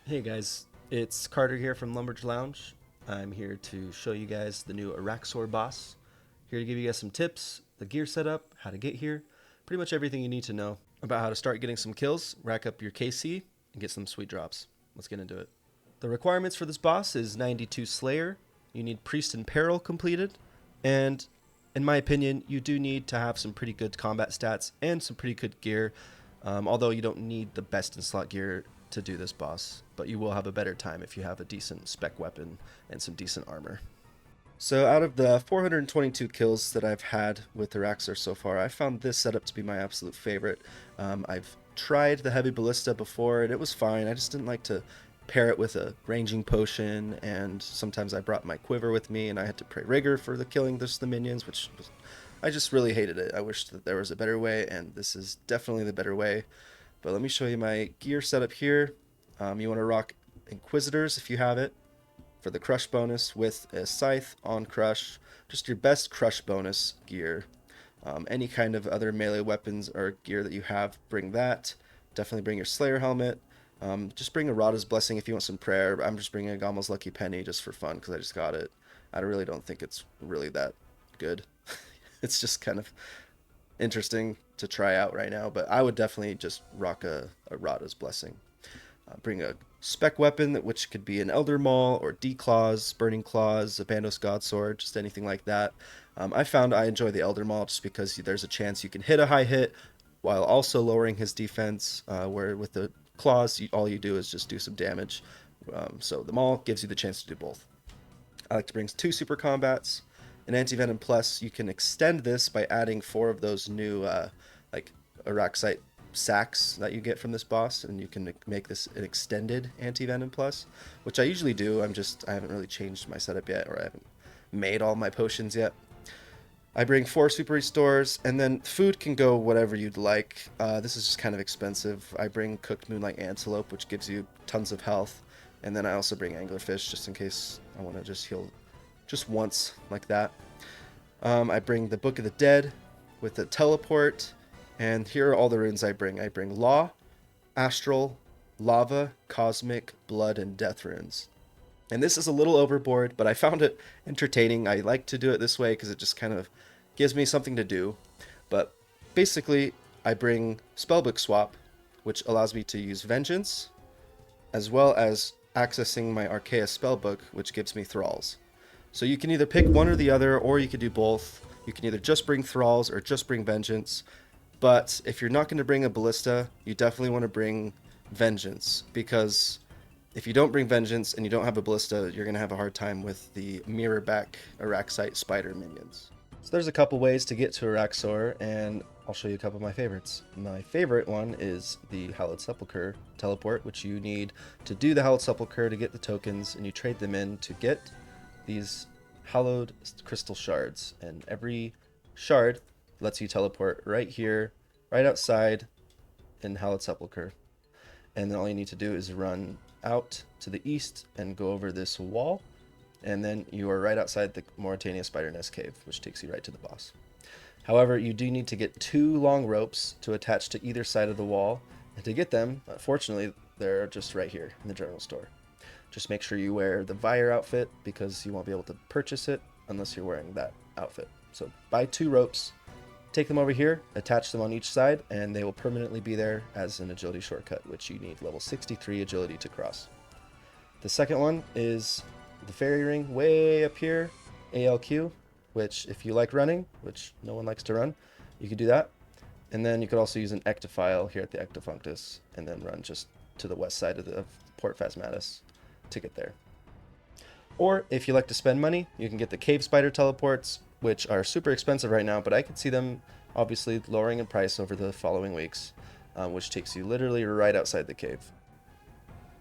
Hey guys, it's Carter here from Lumberj Lounge. I'm here to show you guys the new Araxxor boss. Here to give you guys some tips, the gear setup, how to get here, pretty much everything you need to know about how to start getting some kills, rack up your KC, and get some sweet drops. Let's get into it. The requirements for this boss is 92 Slayer. You need Priest and Peril completed, and in my opinion, you do need to have some pretty good combat stats and some pretty good gear. Although you don't need the best in slot gear to do this boss, but you will have a better time if you have a decent spec weapon and some decent armor. So out of the 422 kills that I've had with Araxxor so far, I found this setup to be my absolute favorite. I've tried the heavy ballista before and it was fine. I just didn't like to pair it with a ranging potion, and sometimes I brought my quiver with me and I had to pray rigor for the killing the minions, which was, I just really hated it. I wish that there was a better way, and this is definitely the better way. But let me show you my gear setup here. You want to rock Inquisitors if you have it for the crush bonus with a scythe on crush. Just your best crush bonus gear. Any kind of other melee weapons or gear that you have, bring that. Definitely bring your Slayer helmet. Just bring a Rada's Blessing if you want some prayer. I'm just bringing a Gama's Lucky Penny just for fun because I just got it. I really don't think it's really that good. It's just kind of interesting to try out right now, but I would definitely just rock a Rada's Blessing. Bring a spec weapon, which could be an Elder Maul or D-Claws, Burning Claws, a Bandos Godsword, just anything like that. I found I enjoy the Elder Maul just because there's a chance you can hit a high hit while also lowering his defense, where with the Claws, all you do is just do some damage. So the Maul gives you the chance to do both. I like to bring 2 super combats. An Anti-Venom Plus, you can extend this by adding 4 of those new like Araxxite sacks that you get from this boss, and you can make this an extended Anti-Venom Plus, which I usually do. I haven't really changed my setup yet, or I haven't made all my potions yet. I bring 4 super restores, and then food can go whatever you'd like. This is just kind of expensive. I bring cooked Moonlight Antelope, which gives you tons of health, and then I also bring Anglerfish just in case I want to just heal just once like that. I bring the Book of the Dead with the teleport, and here are all the runes I bring. I bring Law, Astral, Lava, Cosmic, Blood, and Death runes. And this is a little overboard, but I found it entertaining. I like to do it this way because it just kind of gives me something to do. But basically, I bring Spellbook Swap, which allows me to use Vengeance, as well as accessing my Archaea Spellbook, which gives me Thralls. So you can either pick one or the other, or you could do both. You can either just bring Thralls or just bring Vengeance. But if you're not going to bring a Ballista, you definitely want to bring Vengeance, because if you don't bring Vengeance and you don't have a Ballista, you're going to have a hard time with the mirror back Araxxite spider minions. So there's a couple ways to get to Araxxor, and I'll show you a couple of my favorites. My favorite one is the Hallowed Sepulchre teleport, which you need to do the Hallowed Sepulchre to get the tokens, and you trade them in to get these hallowed crystal shards, and every shard lets you teleport right here, right outside in Hallowed Sepulchre. And then all you need to do is run out to the east and go over this wall, and then you are right outside the Mauritania Spider Nest Cave, which takes you right to the boss. However, you do need to get 2 long ropes to attach to either side of the wall, and to get them, fortunately, they're just right here in the general store. Just make sure you wear the Vire outfit, because you won't be able to purchase it unless you're wearing that outfit. So buy 2 ropes, take them over here, attach them on each side, and they will permanently be there as an agility shortcut, which you need level 63 agility to cross. The second one is the fairy ring way up here, ALQ, which if you like running, which no one likes to run, you could do that. And then you could also use an Ectophile here at the Ectofunctus, and then run just to the west side of Port Phasmatis to get there. Or if you like to spend money, you can get the Cave Spider teleports, which are super expensive right now, but I could see them obviously lowering in price over the following weeks, which takes you literally right outside the cave.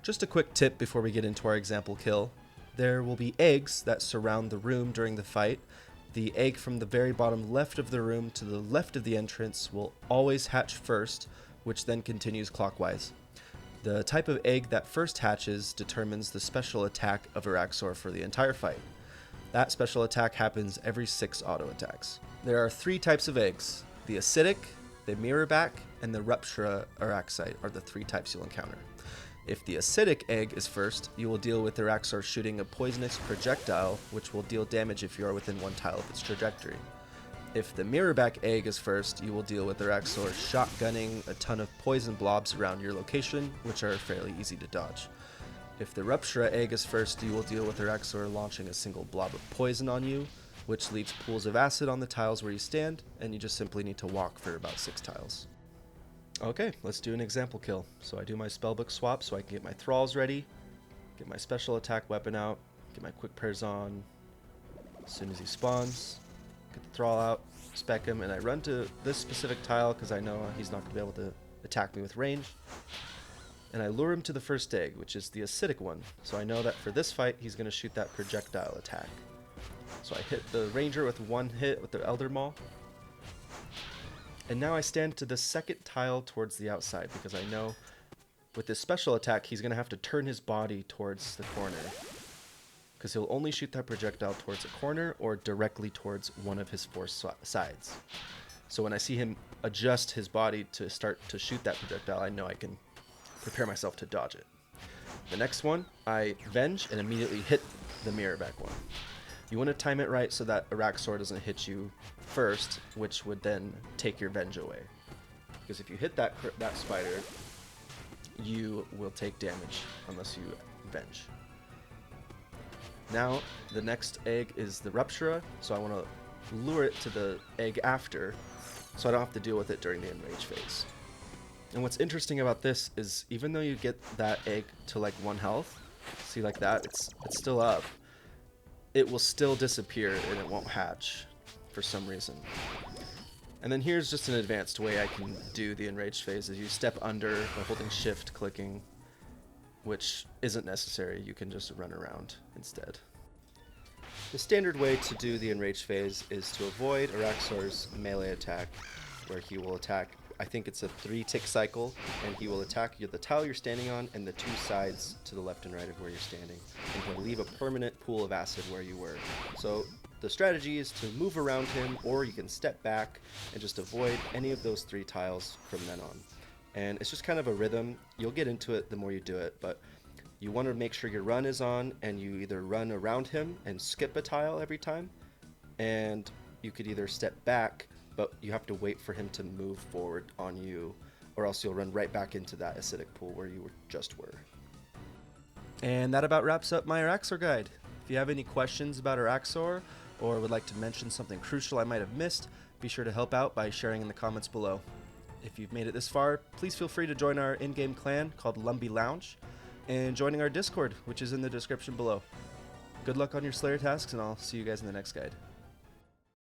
Just a quick tip before we get into our example kill. There will be eggs that surround the room during the fight. The egg from the very bottom left of the room to the left of the entrance will always hatch first, which then continues clockwise. The type of egg that first hatches determines the special attack of Araxxor for the entire fight. That special attack happens every 6 auto attacks. There are 3 types of eggs. The acidic, the mirrorback, and the ruptura Araxxite are the 3 types you'll encounter. If the acidic egg is first, you will deal with Araxxor shooting a poisonous projectile, which will deal damage if you are within 1 tile of its trajectory. If the mirrorback egg is first, you will deal with Araxxor shotgunning a ton of poison blobs around your location, which are fairly easy to dodge. If the Ruptura egg is first, you will deal with Araxxor launching a single blob of poison on you, which leaves pools of acid on the tiles where you stand, and you just simply need to walk for about 6 tiles. Okay, let's do an example kill. So I do my spellbook swap so I can get my thralls ready, get my special attack weapon out, get my quick prayers on. As soon as he spawns, get the thrall out, spec him, and I run to this specific tile because I know he's not going to be able to attack me with range. And I lure him to the first egg, which is the acidic one. So I know that for this fight, he's going to shoot that projectile attack. So I hit the ranger with 1 hit with the Elder Maul. And now I stand to the second tile towards the outside because I know with this special attack he's going to have to turn his body towards the corner. Because he'll only shoot that projectile towards a corner or directly towards one of his 4 sides. So when I see him adjust his body to start to shoot that projectile, I know I can prepare myself to dodge it. The next one, I venge and immediately hit the mirrorback one. You want to time it right so that Araxxor doesn't hit you first, which would then take your venge away. Because if you hit that spider, you will take damage unless you venge. Now, the next egg is the Ruptura, so I want to lure it to the egg after, so I don't have to deal with it during the Enraged phase. And what's interesting about this is even though you get that egg to like 1 health, see like that, it's still up. It will still disappear and it won't hatch for some reason. And then here's just an advanced way I can do the Enraged phase is you step under by holding shift clicking, which isn't necessary. You can just run around instead. The standard way to do the Enraged phase is to avoid Araxxor's melee attack, where he will attack, I think it's a 3-tick cycle, and he will attack the tile you're standing on and the 2 sides to the left and right of where you're standing. And he'll leave a permanent pool of acid where you were. So the strategy is to move around him, or you can step back and just avoid any of those 3 tiles from then on. And it's just kind of a rhythm. You'll get into it the more you do it, but you want to make sure your run is on and you either run around him and skip a tile every time, and you could either step back, but you have to wait for him to move forward on you, or else you'll run right back into that acidic pool where you just were. And that about wraps up my Araxxor guide. If you have any questions about Araxxor, or would like to mention something crucial I might have missed, be sure to help out by sharing in the comments below. If you've made it this far, please feel free to join our in-game clan called Lumby Lounge, and joining our Discord, which is in the description below. Good luck on your Slayer tasks, and I'll see you guys in the next guide.